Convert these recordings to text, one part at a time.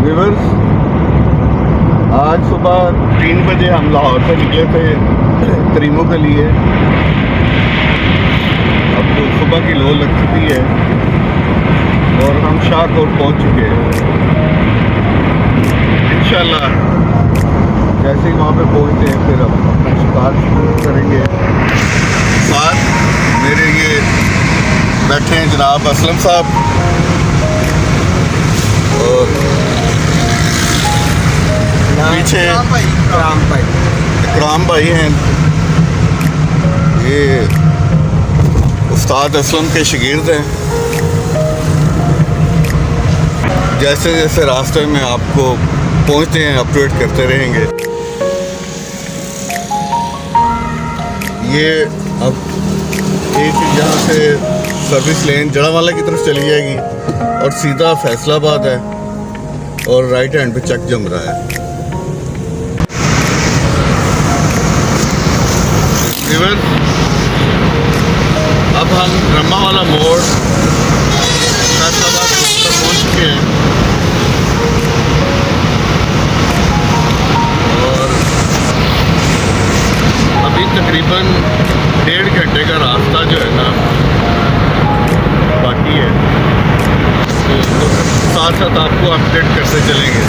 Viewers, आज सुबह 3 बजे हम लाहौर से निकले थे करीमों के लिए। अब तो सुबह की लो लग चुकी है और हम शाहकोट पहुंच चुके हैं। इंशाल्लाह जैसे ही वहाँ पे पहुँचते हैं फिर हम अपना शिकार शुरू करेंगे। साथ मेरे ये बैठे हैं जनाब असलम साहब और पीछे इकराम भाई हैं। ये उस्ताद असलम के शागिर्द हैं। जैसे जैसे रास्ते में आपको पहुंचते हैं अपडेट करते रहेंगे। ये अब एक यहाँ से सर्विस लेन जड़ावाला की तरफ चली जाएगी और सीधा फैसलाबाद है और राइट हैंड पे चक जम रहा है। अब हम ड्रामा वाला मोड़ फैसलाबाद तक पहुँच चुके हैं और अभी तकरीबन 1.5 घंटे का रास्ता जो है ना बाकी है, तो साथ साथ आपको अपडेट करते चलेंगे।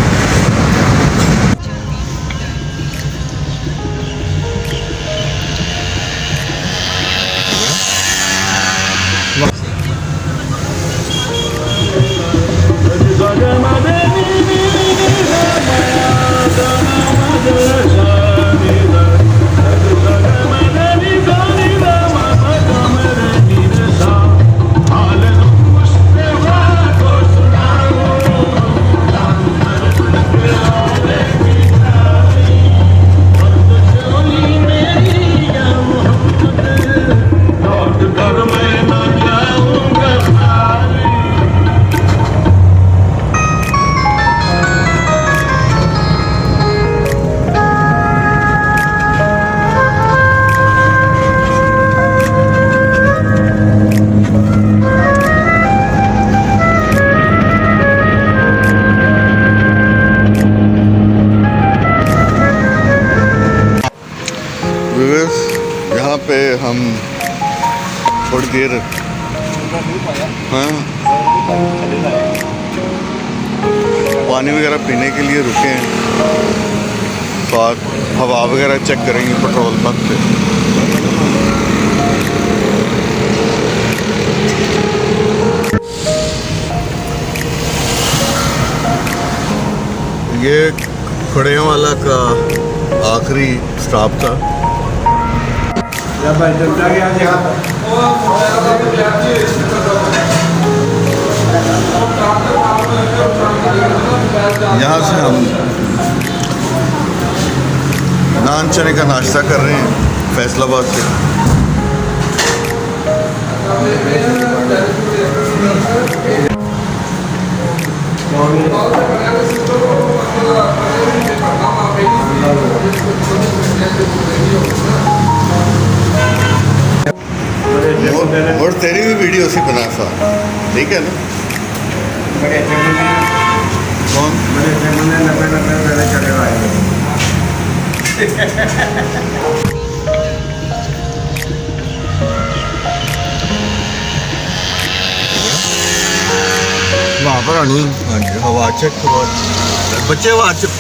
यहाँ पे हम थोड़ी देर पानी वगैरह पीने के लिए रुके हैं, साथ हवा वगैरह चेक करेंगे पेट्रोल पंप पे। ये खड़ेवाला का आखिरी स्टॉप था। यहाँ से हम नान चने का नाश्ता कर रहे हैं फैसलाबाद से। और तेरी भी वीडियो उसी बना सा, ठीक है ना? कौन? वहाँ पर आनी हवा चेक करो बच्चे, हवा चेक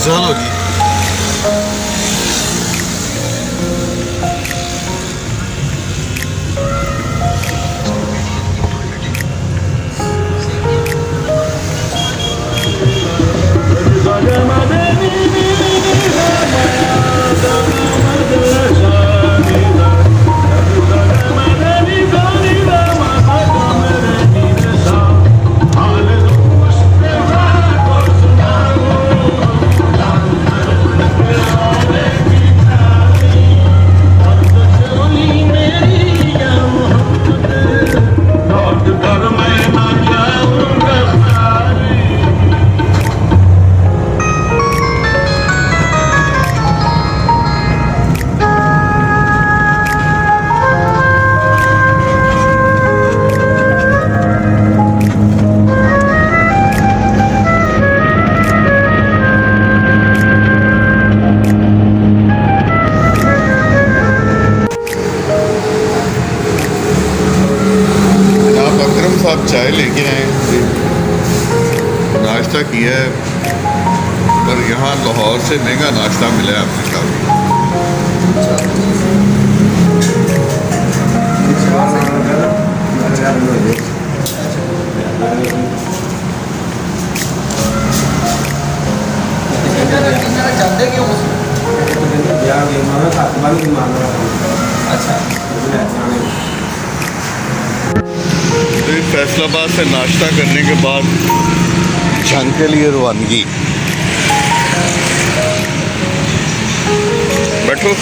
चलो जी। चाय लेके आए हैं, नाश्ता किया है, पर यहाँ लाहौर से महंगा नाश्ता मिला है आपने काफ़ी। जाते क्यों अच्छा तो ये फैसलाबाद से नाश्ता करने के बाद झंग के लिए रवानगी। बैठो।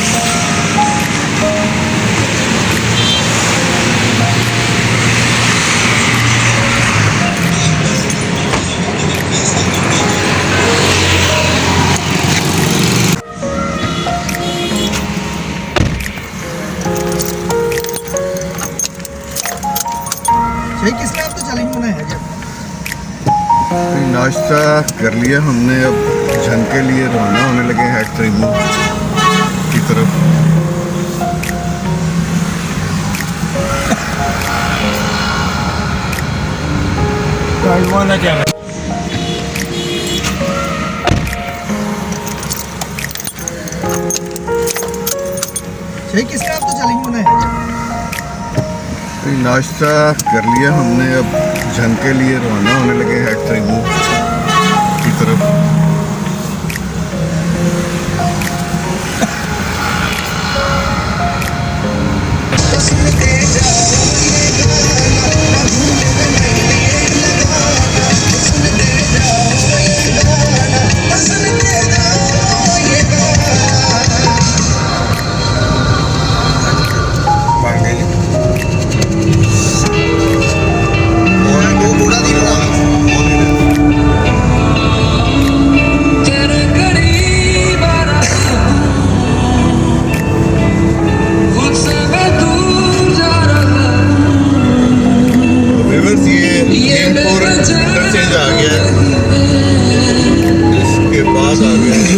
किसने आप तो चैलेंज बनाया है क्या? नाश्ता कर लिया हमने, अब झंग के लिए रवाना होने लगे हैं ट्रेनिंग की तरफ। क्या किसने आप तो चैलेंज बनाया है क्या? नाश्ता कर लिया हमने, अब झंग के लिए रवाना होने लगे हैं ट्रेनिंग की तरफ। इंटरचेंज आ गया है, इसके बाद आ गया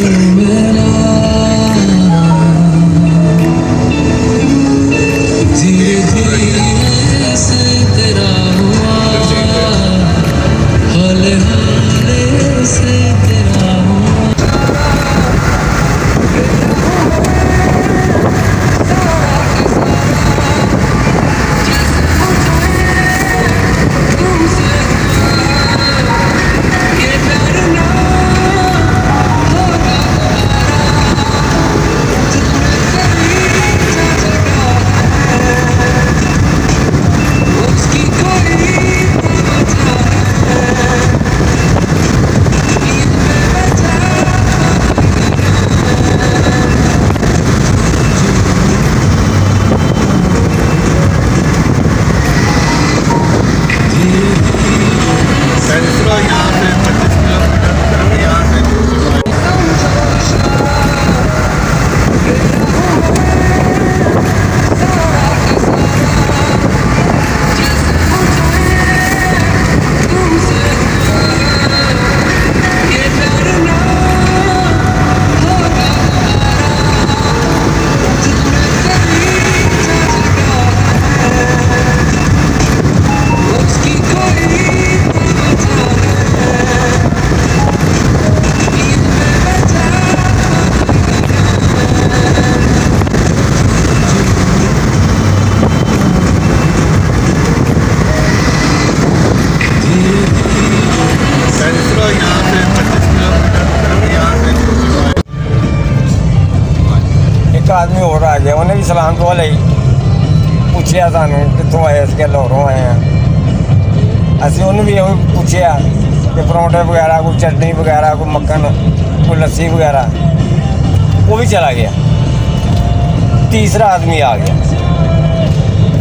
आदमी और आ गया, उन्हें भी सलाम दुआ ली, पूछया सानू कितों आए, अस लाहौरों आए हैं। असं उन्होंने भी पूछया कि परौंठे वगैरह, कोई चटनी वगैरह, कोई मक्खन, कोई लस्सी वगैरह, वो भी चला गया। तीसरा आदमी आ गया,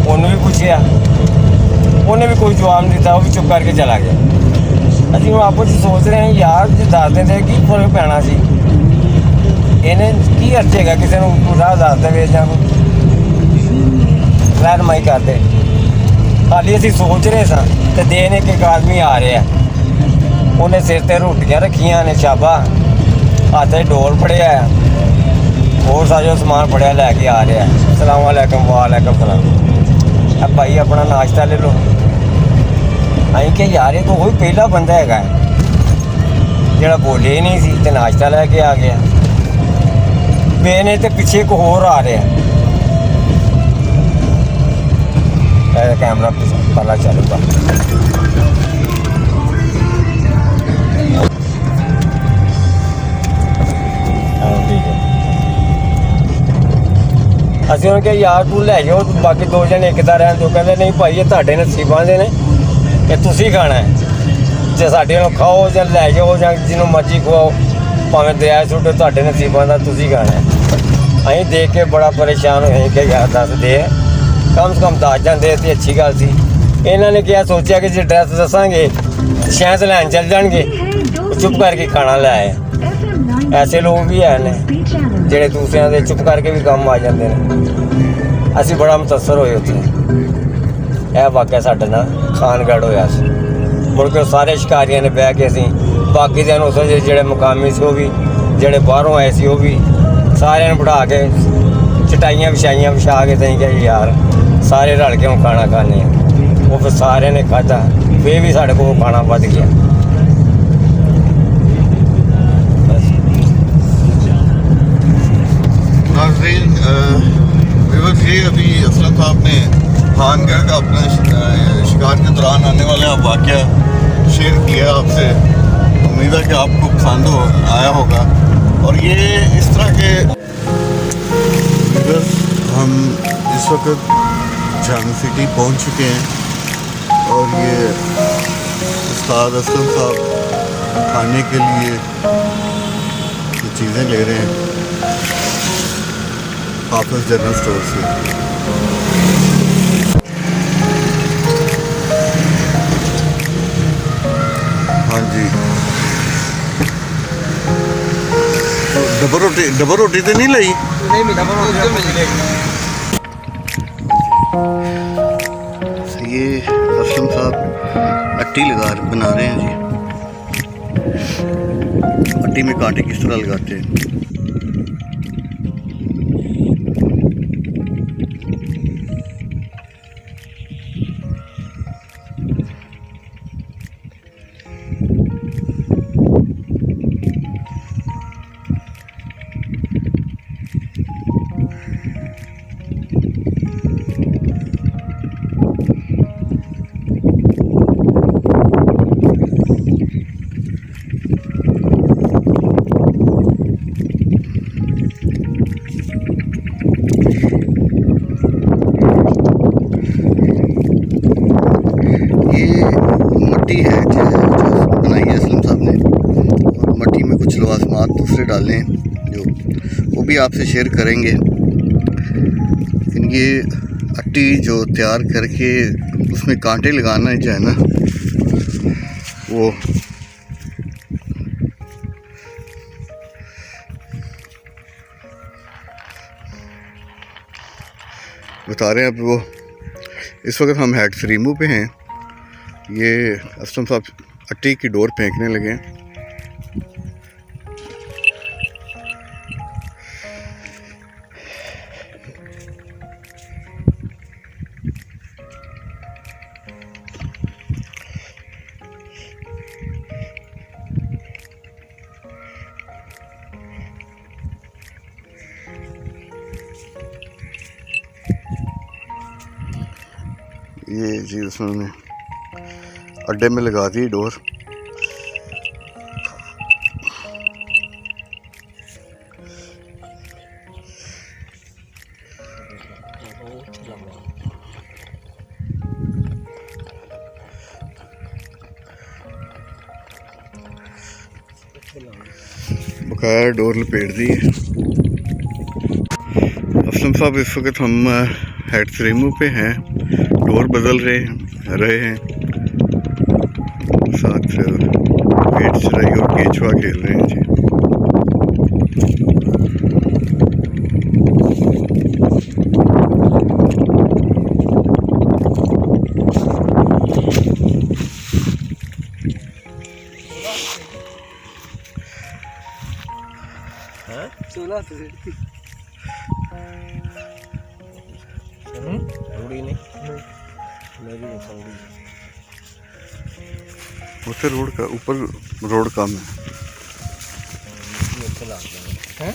उन्होंने भी पूछया, उन्हें भी कोई जवाब नहीं था, वो भी चुप करके चला गया। अभी हम आपस सोच रहे हैं यार जो दस देंगे की फर्क पैना सी, इन्हें की अर्जेगा किसी को राह दसते वे जां रहनमाई करते। हाली असीं सोच रहे सा तो देन एक आदमी आ रहा, उन्हें सिर ते रोटियां रखियां ने, शाबा हाथ डोल फड़िया, होर साजो समान फड़िया लैके आ रहा है। सलाम वालेकुम। वालेकुम सलाम। अब भाई अपना नाश्ता ले लो। ਅਸੀਂ ਕਿ ਯਾਰ ਇਹ ਤਾਂ ਉਹੀ ਪਹਿਲਾ ਬੰਦਾ ਹੈਗਾ ਜਿਹੜਾ ਬੋਲੇ ਹੀ ਨਹੀਂ ਸੀ ਤੇ ਨਾਸ਼ਤਾ ਲੈ ਕੇ ਆ ਗਿਆ। ਮੈਨੇ ਤੇ ਪਿੱਛੇ ਕੋ ਹੋਰ ਆ ਰਿਹਾ। ਇਹ ਕੈਮਰਾ ਪਰਲਾ ਚੱਲੂਗਾ। ਅਸੀਂ ਉਹਨਾਂ ਕਿਹਾ ਯਾਰ ਤੂੰ ਲੈ ਜਾਓ, ਬਾਕੀ ਦੋ ਜਣੇ ਇੱਕ ਦਾ ਰਹਿਣ ਦਿਓ। ਕਹਿੰਦੇ ਨਹੀਂ ਭਾਈ ਇਹ ਤੁਹਾਡੇ ਨਸੀਬਾਂ ਦੇ ਨੇ, ਇਹ ਤੁਸੀਂ ਖਾਣਾ ਹੈ। ਜੇ ਸਾਡੇ ਨੂੰ ਖਾਓ ਜਾਂ ਲੈ ਜਾਓ ਜਾਂ ਜਿਹਨੂੰ ਮਰਜ਼ੀ ਖਵਾਓ, ਭਾਵੇਂ ਦਰਿਆ ਸੁੱਟੋ, ਤੁਹਾਡੇ ਨਸੀਬਾਂ ਦਾ ਤੁਸੀਂ ਖਾਣਾ ਹੈ। ਅਸੀਂ ਦੇਖ ਕੇ ਬੜਾ ਪਰੇਸ਼ਾਨ ਹੋਏ ਕਿ ਯਾਰ ਦੱਸਦੇ ਆ, ਕਮ ਸੇ ਕਮ ਦੱਸ ਜਾਂਦੇ ਤੇ ਅੱਛੀ ਗੱਲ ਸੀ। ਇਹਨਾਂ ਨੇ ਕਿਹਾ ਸੋਚਿਆ ਕਿ ਜੇ ਐਡਰੈਸ ਦੱਸਾਂਗੇ ਸ਼ਾਇਦ ਲੈਣ ਚੱਲ ਜਾਣਗੇ, ਚੁੱਪ ਕਰਕੇ ਖਾਣਾ ਲੈ ਆਏ। ਐਸੇ ਲੋਕ ਵੀ ਹੈ ਨੇ ਜਿਹੜੇ ਦੂਸਰਿਆਂ ਦੇ ਚੁੱਪ ਕਰਕੇ ਵੀ ਕੰਮ ਆ ਜਾਂਦੇ ਨੇ। ਅਸੀਂ ਬੜਾ ਮੁਤਅਸਰ ਹੋਏ ਉੱਥੇ। ਇਹ ਵਾਕਿਆ ਸਾਡੇ ਨਾਲ ਖਾਨਗੜ੍ਹ ਹੋਇਆ ਸੀ। ਮੁੜ ਕੇ ਸਾਰੇ ਸ਼ਿਕਾਰੀਆਂ ਨੇ ਬਹਿ ਕੇ ਅਸੀਂ ਬਾਕੀ ਦਿਨ ਉਸ ਜਿਹੜੇ ਮੁਕਾਮੀ ਸੀ ਉਹ ਵੀ, ਜਿਹੜੇ ਬਾਹਰੋਂ ਆਏ ਸੀ ਉਹ ਵੀ, ਸਾਰਿਆਂ ਨੂੰ ਬਿਠਾ ਕੇ ਚਟਾਈਆਂ ਵਿਛਾ ਕੇ ਅਸੀਂ ਕਿਹਾ ਯਾਰ ਸਾਰੇ ਰਲ ਕੇ ਹੁਣ ਖਾਣਾ ਖਾਂਦੇ ਹਾਂ। ਉਹ ਫਿਰ ਸਾਰਿਆਂ ਨੇ ਖਾਧਾ, ਫਿਰ ਵੀ ਸਾਡੇ ਕੋਲ ਖਾਣਾ ਵੱਧ ਗਿਆ। नाज़रीन व्यूअर्स, ये अभी असलम साहब ने खानगढ़ का अपना शिकार के दौरान आने वाले वाक़या शेयर किया आपसे। उम्मीद है कि आपको पसंद आया होगा। और ये इस तरह के व्यूअर्स, हम इस वक्त जामी सिटी पहुंच चुके हैं और ये उस्ताद असलम साहब खाने के लिए ये चीज़ें ले रहे हैं हाफिज़ जनरल स्टोर से। हाँ जी, डबल रोटी तो नहीं लाई? नहीं मिला, ये असलम साहब अट्टी बना रहे हैं जी। अट्टी में कांटे किस तरह लगाते हैं। है जो बनाई है असलम साहब ने, और मट्टी में कुछ लवाजमात दूसरे डाले हैं जो वो भी आपसे शेयर करेंगे। लेकिन ये अट्टी जो तैयार करके उसमें कांटे लगाना जो है ना, वो बता रहे हैं। अब वो इस वक्त हम हेड सरीमू पे हैं। ये असलम साहब अट्टी की डोर फेंकने लगे हैं। ये जी उसने अड्डे में लगा दी डोर। बकाया डोर लपेट दी है। असलम साहब इस वक्त हम हेड सरीमू पे हैं, डोर बदल रहे हैं, साथ पेट चराई और केचुआ खेल रहे हैं जी। रूढ़ी नहीं मेरी उधर रोड का ऊपर रोड कम है। हैं?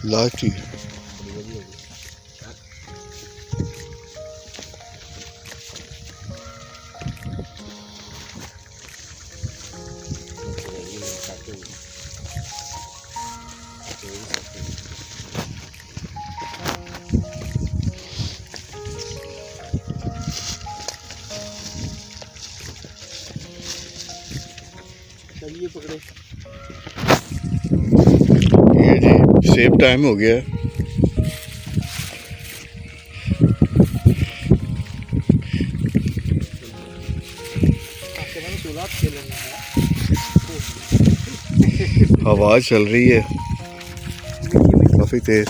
लास्ट ही चलिए पकड़े। ये जी सेम टाइम हो गया है। हवा चल रही है काफी तेज।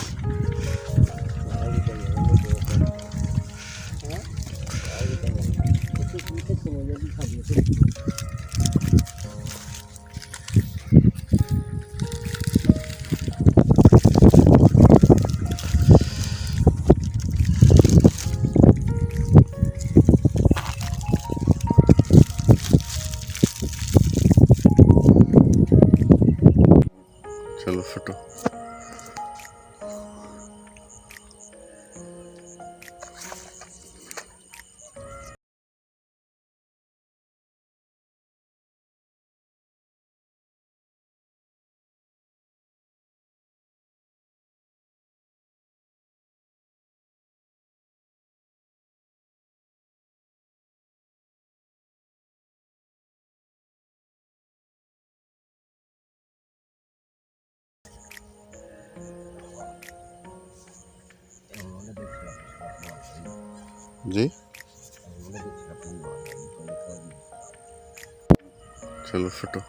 चलो फटो। जी चलो फटो।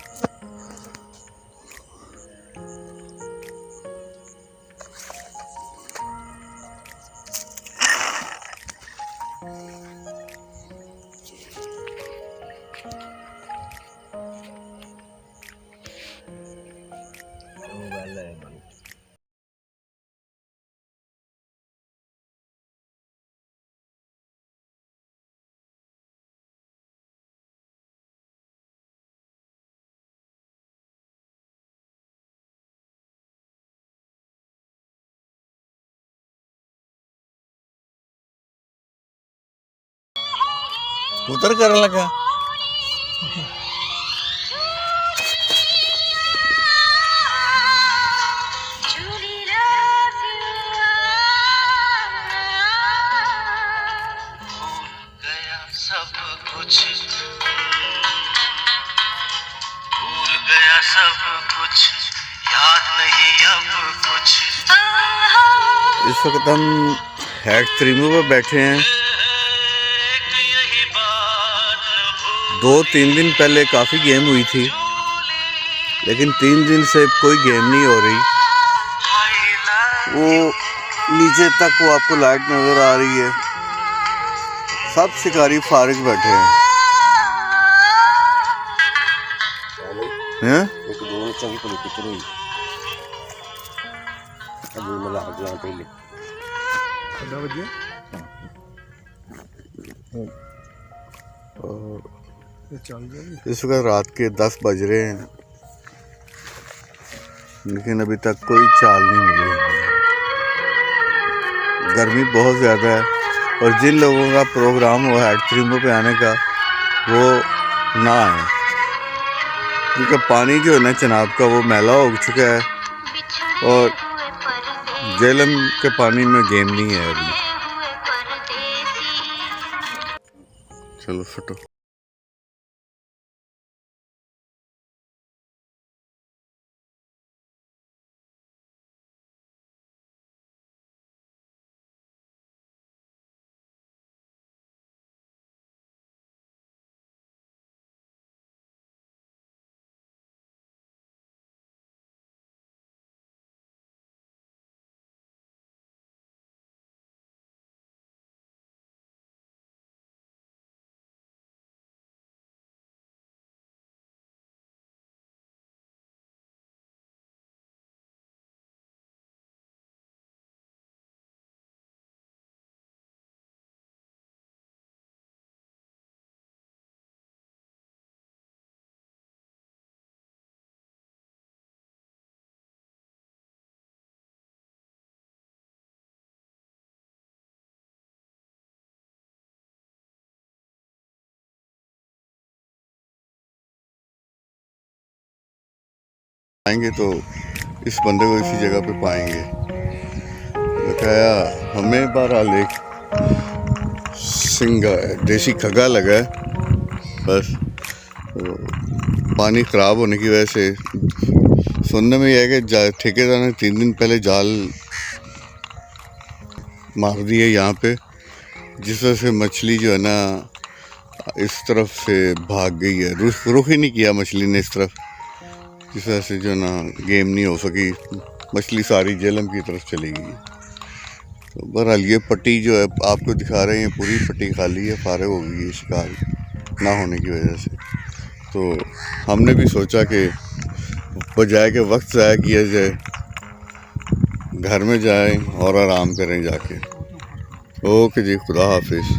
उतर कर लगा सब कुछ भूल गया सब कुछ याद नहीं अब कुछ। इस वक्त हम हैट त्रिमू पर बैठे हैं। 2-3 दिन पहले काफ़ी गेम हुई थी, लेकिन 3 दिन से कोई गेम नहीं हो रही। वो नीचे तक वो आपको लाइट नज़र आ रही है। सब शिकारी फारिग बैठे हैं। हैं? एक दो चंगी पड़ी कितनी अभी मला अगला पहले कितना बजे और इस वक्त रात के 10 बज रहे हैं, लेकिन अभी तक कोई चाल नहीं मिली है। गर्मी बहुत ज़्यादा है और जिन लोगों का प्रोग्राम हुआ है एक्सट्रीमों पे आने का वो ना आए, क्योंकि पानी जो है ना चनाब का वो मैला हो चुका है और झेलम के पानी में गेम नहीं है अभी। चलो फटो। आएंगे तो इस बंदे को इसी जगह पे पाएंगे। बताया हमें बहरहाल एक सिंगा देसी खगा लगा है, बस तो पानी ख़राब होने की वजह से सुनने में यह है कि ठेकेदार ने 3 दिन पहले जाल मार दिए यहाँ पे, जिस वजह से मछली जो है ना इस तरफ से भाग गई है। रुख ही नहीं किया मछली ने इस तरफ, जिस वजह से जो ना गेम नहीं हो सकी, मछली सारी झेलम की तरफ चली गई। तो बहरहाल ये पट्टी जो है आपको दिखा रहे हैं, पूरी पट्टी खाली है, फारिग हो गई है शिकार ना होने की वजह से। तो हमने भी सोचा कि बजाय के वक्त ज़ाया किया जाए, घर में जाएं और आराम करें जाके। ओके जी, खुदा हाफिज़।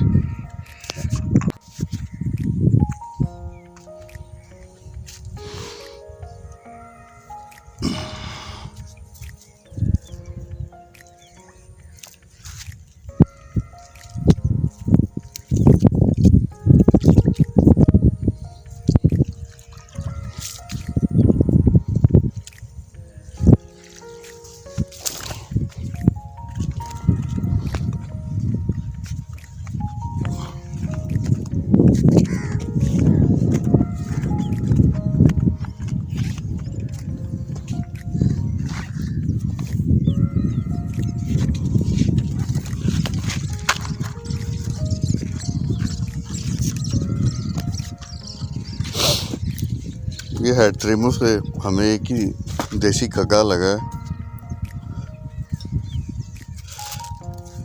ये है ट्रेमो से हमें एक ही देसी खगा लगा है,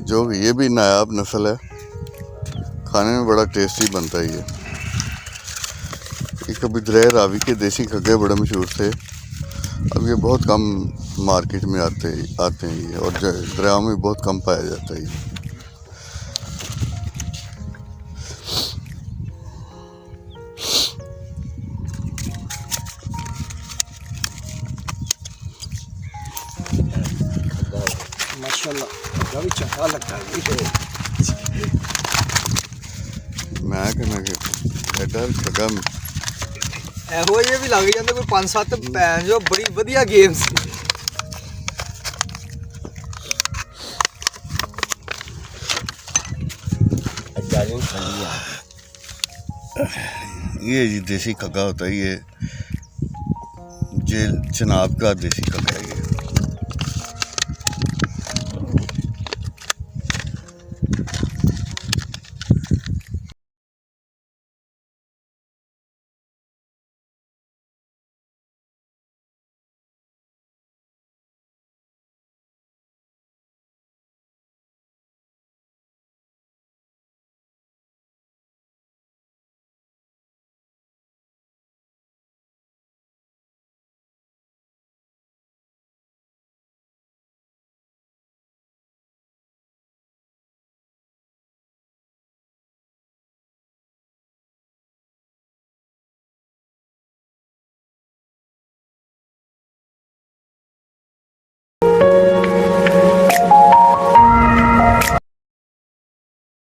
जो ये भी नायाब नस्ल है, खाने में बड़ा टेस्टी बनता है ये कभी दरिया रावी के देसी खगे बड़े मशहूर थे, अब ये बहुत कम मार्केट में आते हैं ये, और दरियाओं में बहुत कम पाया जाता है ये। माशाल्लाह भी चंगा लगता है। मैं कहना कि एडा खगा ਇਹੋ ਜਿਹੇ ਵੀ ਲੱਗ ਜਾਂਦੇ ਕੋਈ 5-7 ਭੈਣ ਜੋ ਬੜੀ ਵਧੀਆ ਗੇਮ ਸੀ। ये जी देसी खगा होता है, ये जेल चनाब का देसी खगा।